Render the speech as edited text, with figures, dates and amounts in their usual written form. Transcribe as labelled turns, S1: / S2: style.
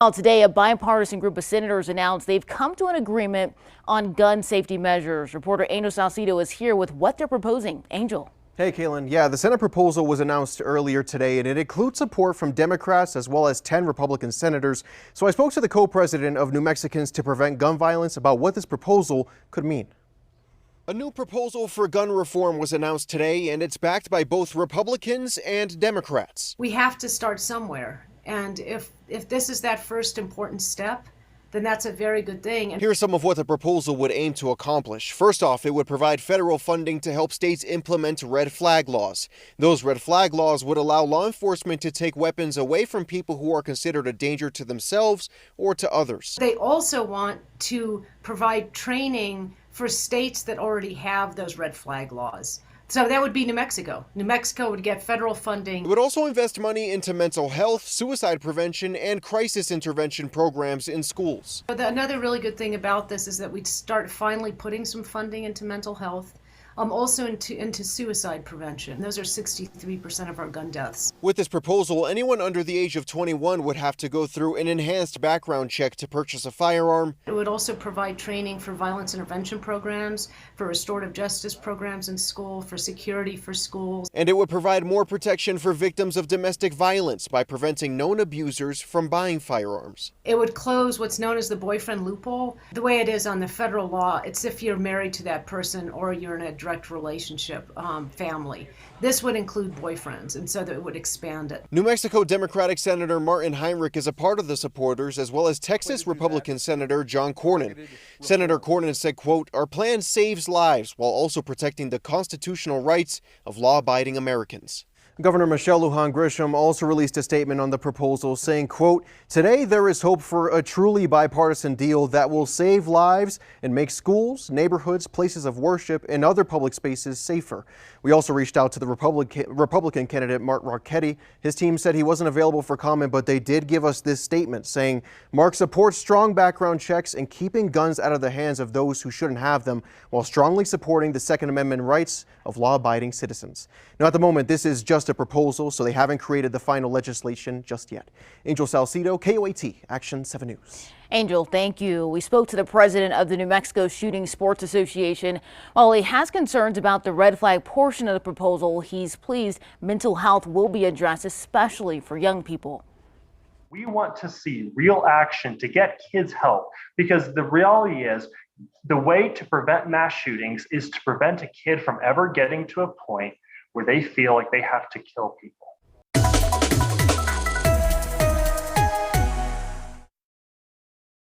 S1: Well, today, a bipartisan group of senators announced they've come to an agreement on gun safety measures. Reporter Angel Salcido is here with what they're proposing. Angel.
S2: Hey, Kaylin. Yeah, the Senate proposal was announced earlier today, and it includes support from Democrats as well as 10 Republican senators. So I spoke to the co-president of New Mexicans to Prevent Gun Violence about what this proposal could mean. A new proposal for gun reform was announced today, and it's backed by both Republicans and Democrats.
S3: We have to start somewhere. And if this is that first important step, then that's a very good thing. And
S2: here's some of what the proposal would aim to accomplish. First off, it would provide federal funding to help states implement red flag laws. Those red flag laws would allow law enforcement to take weapons away from people who are considered a danger to themselves or to others.
S3: They also want to provide training for states that already have those red flag laws. So that would be New Mexico. New Mexico would get federal funding.
S2: It would also invest money into mental health, suicide prevention, and crisis intervention programs in schools.
S3: But another really good thing about this is that we'd start finally putting some funding into mental health, also into suicide prevention. Those are 63% of our gun deaths.
S2: With this proposal, anyone under the age of 21 would have to go through an enhanced background check to purchase a firearm.
S3: It would also provide training for violence intervention programs, for restorative justice programs in school, for security for schools.
S2: And it would provide more protection for victims of domestic violence by preventing known abusers from buying firearms.
S3: It would close what's known as the boyfriend loophole. The way it is on the federal law, it's if you're married to that person or you're in a direct relationship, family. This would include boyfriends, and so that it would expand it.
S2: New Mexico Democratic Senator Martin Heinrich is a part of the supporters, as well as Texas Republican Senator John Cornyn. Senator Cornyn said, quote, "Our plan saves lives while also protecting the constitutional rights of law-abiding Americans." Governor Michelle Lujan Grisham also released a statement on the proposal saying, quote, "Today there is hope for a truly bipartisan deal that will save lives and make schools, neighborhoods, places of worship, and other public spaces safer." We also reached out to the Republican candidate Mark Marchetti. His team said he wasn't available for comment, but they did give us this statement saying Mark supports strong background checks and keeping guns out of the hands of those who shouldn't have them, while strongly supporting the Second Amendment rights of law-abiding citizens. Now, at the moment, this is just a proposal, so they haven't created the final legislation just yet. Angel Salcido, KOAT, Action 7 News.
S1: Angel, thank you. We spoke to the president of the New Mexico Shooting Sports Association. While he has concerns about the red flag portion of the proposal, he's pleased mental health will be addressed, especially for young people.
S4: We want to see real action to get kids help, because the reality is the way to prevent mass shootings is to prevent a kid from ever getting to a point where they feel like they have to kill people.